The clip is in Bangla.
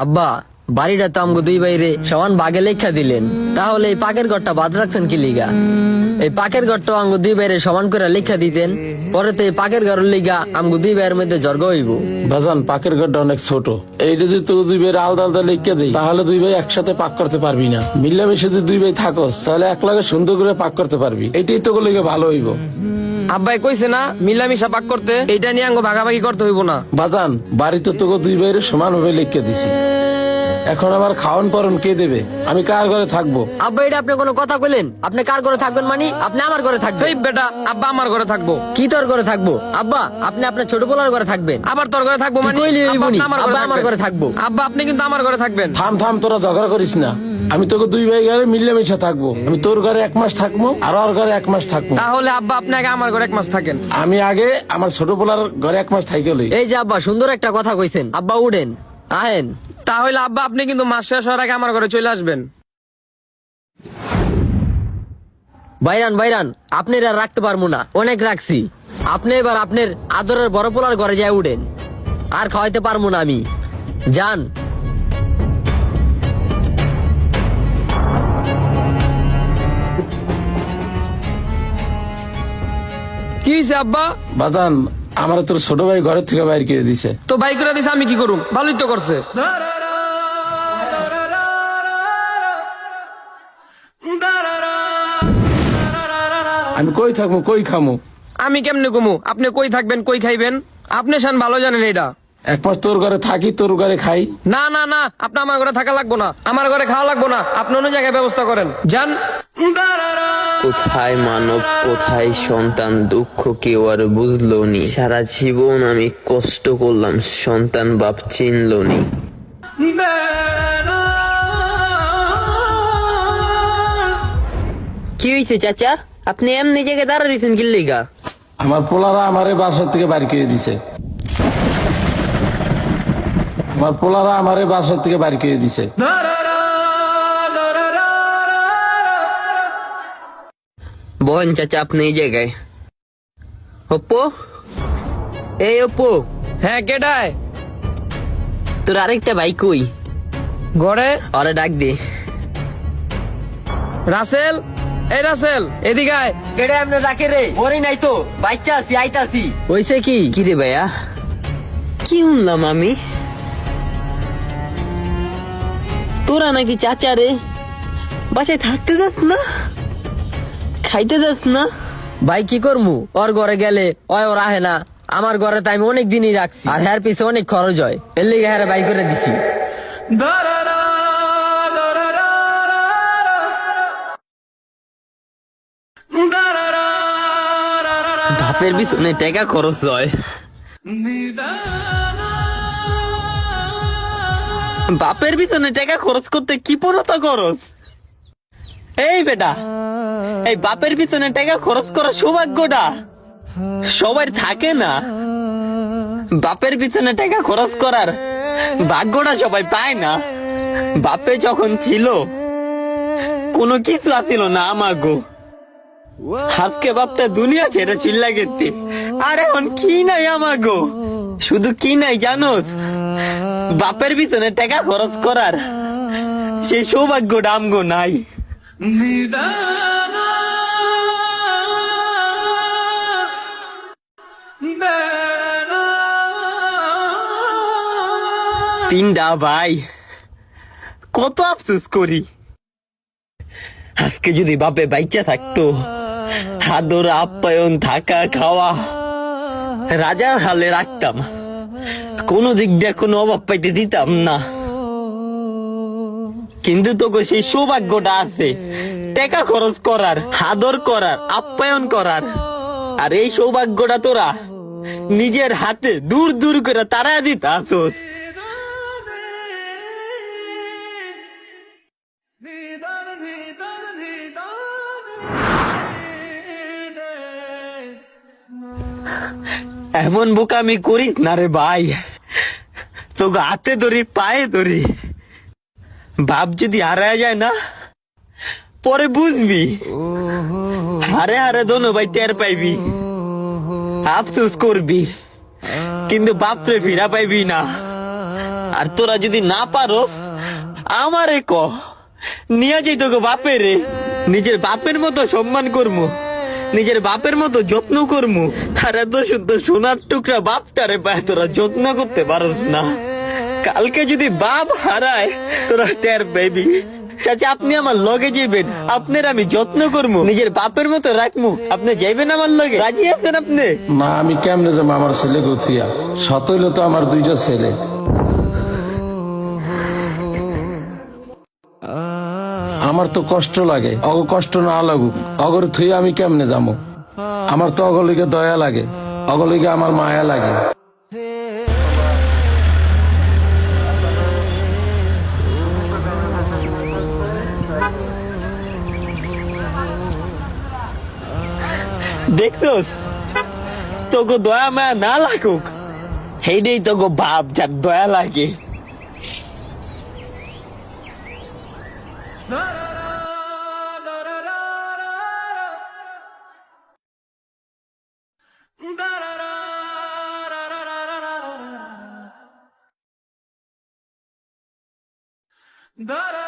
আব্বা, বাড়িটা তো আমগো দুই বাইরে সমান বাগে লেখা দিলেন, তাহলে এই পাকের ঘরটা বাদ রাখছেন কি লিগা? এই পাকের ঘরটা আমগো দুই বাইরে সমান করে লেখা দিতেন, পরে তো এই পাকের ঘরের লিগা আমগো দুই ভাইয়ের মধ্যে জর্গ হইব। বাজান, পাকের ঘরটা অনেক ছোট। এইটা যদি তোকে দুই ভাই আলাদা আলাদা লিখে দেই, তাহলে দুই ভাই একসাথে পাক করতে পারবি না। মিলামিশে যদি দুই ভাই থাকস, তাহলে এক লাগে সুন্দর করে পাক করতে পারবি। এটাই তোকে লিখে ভালো হইব। আব্বাই কইছে না মিলামিশা পাক করতে, এইটা নিয়ে আঙ্গ ভাগাভাগি করতে হইব না। বাজান, বাড়ি তো তোকে দুই ভাইয়ের সমান ভাবে লিখে দিছি। এখন আমার খাওয়ান পরন কে দেবে? আমি কার ঘরে থাকবো? আব্বা, এটা আপনি কোনো কথা কইলেন? আপনি কার ঘরে থাকবেন মানে? আপনি আমার ঘরে থাকবেন। এই বেটা, আব্বা আমার ঘরে থাকবো। কি তোর ঘরে থাকবো? আব্বা, আপনি আপনার ছোট পোলার ঘরে থাকবেন। আবার তোর ঘরে থাকবো মানে? তুই কইলি আব্বা, হইবনি। আপনি আব্বা, আমার ঘরে থাকবেন। থাকবো। আব্বা, আপনি কিন্তু আমার ঘরে থাকবেন। থাম থাম, তোরা ঝগড়া করিস না। আমি তোকে দুই ভাই ঘরে মিলামিশা থাকবো। আমি তোর ঘরে 1 মাস থাকবো, আর ওর ঘরে 1 মাস থাকবো। তাহলে আব্বা আপনি আগে আমার ঘরে 1 মাস থাকেন। আমি আগে আমার ছোট পোলার ঘরে 1 মাস থাকি লই। এই যে আব্বা, সুন্দর একটা কথা কইছেন। আব্বা উঠেন, আহেন। তাহলে আব্বা আপনি কিন্তু মাস শেষ হওয়ার আগে আমার ঘরে চলে আসবেন। বাইরান বাইরান, আপনি আর রাখতে পারবো না, অনেক রাখছি। আপনি এবার আপনার আদরের বড় পোলার ঘরে যায় উঠেন, আর খাওয়াইতে পারবো না আমি। যান। কি হয়েছে আব্বা? বাজান, আমার তোর ছোট ভাই ঘরের থেকে বাইর করে দিছে। তো বাই করে দিছে, আমি কি করুম? ভালোই তো করছে। আমি কই থাকবো, কই খামু? আমি কেমনে কমু? আপনি কই থাকবেন, কই খাইবেন? আপনি শান ভালো জানেন এটা। 1 মাস তোর ঘরে থাকি, তোর ঘরে খাই। না না না, আপনি আমার ঘরে থাকা লাগবো না, আমার ঘরে খাওয়া লাগবো না। আপনি অন্য জায়গায় ব্যবস্থা করেন, যান। কোথায় মানব, কোথায় সন্তান, দুঃখ কেউ আর বুঝলো নি। সারা জীবন আমি কষ্ট করলাম, সন্তান বাপ চিনলো নি। কি হয়েছে চাচা? আপনি এমনি জায়গায় দাঁড়া রয়েছেন কি লিগা? আমার পোলারা আমারে বাসার থেকে বাইর করে দিছে। আমার পোলারা আমারে বাসার থেকে বাইর করে দিছে। বহেন চাচা আপনি এই জায়গায়। অপ্পো, এই অপ্পো, হ্যাঁ, কেডায়? তোর আরেকটা ভাই কই? ঘরে। ওরে ডাক দে। রাসেল, এই রাসেল, এদিকে আয়। কেডে আপনি ডাকে রে? ওরই নাই তো, বাচ্চা আছি, আইতাছি। হইছে কি? কি রে ভাইয়া, কি শুনলাম আমি? তোরা নাকি চাচা রে বাসায় থাকতে যাস না, খাইতে যাস না? ভাই কি করমু? ওর ঘরে গেলে ওর আহে না, আমার ঘরে তো আমি অনেক দিনই রাখছি, আর হ্যার পিছে অনেক খরচ হয়, এর লিগে হ্যাঁ বাই করে দিছি। বাপের পিছনে টাকা খরচ হয়, বাপের পিছনে টাকা খরচ করতে কি পড়তা খরচ? এই বেটা, এই বাপের পিছনে টাকা খরচ করার সৌভাগ্যটা সবার থাকে না। বাপের পিছনে টাকা খরচ করার ভাগ্যটা সবাই পায় না। বাপে যখন ছিল কোনো কিছু আসিল না আমাগো, আজকে বাপটা দুনিয়া ছেড়ে চিল্লা গেতে, আর এখন কি নাই আমাগো? শুধু কি নাই জানোস? বাপের পিছনে টাকা খরচ করার সেই সৌভাগ্যটা আমগো নাই। তিনটা ভাই, কত আফসোস করি। আজকে যদি বাপে বাইচা থাকতো, আদর আপ্যায়ন থাকা খাওয়া রাজার হালে রাখতাম, কোনো দিক দিয়ে কোনো অভাব পাইতে দিতাম না। কিন্তু তোকে সেই সৌভাগ্যটা আছে টাকা খরচ করার, আদর করার, আপ্যায়ন করার, আর এই সৌভাগ্যটা তোরা নিজের হাতে দূর দূর করে তারা দিতে আসোস। এমন বোকামি করিস না রে ভাই, তোকে হাতে ধরি, পায়ে ধরি। বাপ যদি হারায় যায় না, পরে বুঝবি। হারে হারে দোনো ভাই টের পাইবি, আফসোস করবি, কিন্তু বাপরে ফিরা পাইবি না। আর তোরা যদি না পারো আমারে ক, নিয়ে যাই তোকে বাপেরে, নিজের বাপের মতো সম্মান করমু, নিজের বাপের মতো যত্ন করমু। আর এত সুন্দর সোনার টুকরা বাপটারে পায় তোরা যত্ন করতে পারস না। কালকে যদি বাপ হারায় তোরা টের পাইবি। চাচা আপনি আমার লগে যাইবেন, আপনার আমি যত্ন করবো, নিজের বাপের মতো রাখমু। আপনি যাইবেন আমার লগে, রাজি আছেন আপনি? না, আমি কেমনে যাবো আমার ছেলে গথিয়া? সতইল তো আমার দুইটা ছেলে। আমার তো কষ্ট লাগে, অগ কষ্ট না লাগুক, অগর থুই আমি কেমনে যাবো? আমার তো অগলিকে দয়া লাগে, অগলিকে আমার মায়া লাগে। দেখছোস, তোকে দয়া মায়া না লাগুক, সেইটাই তোকে বাপ যার দয়া লাগে। Da da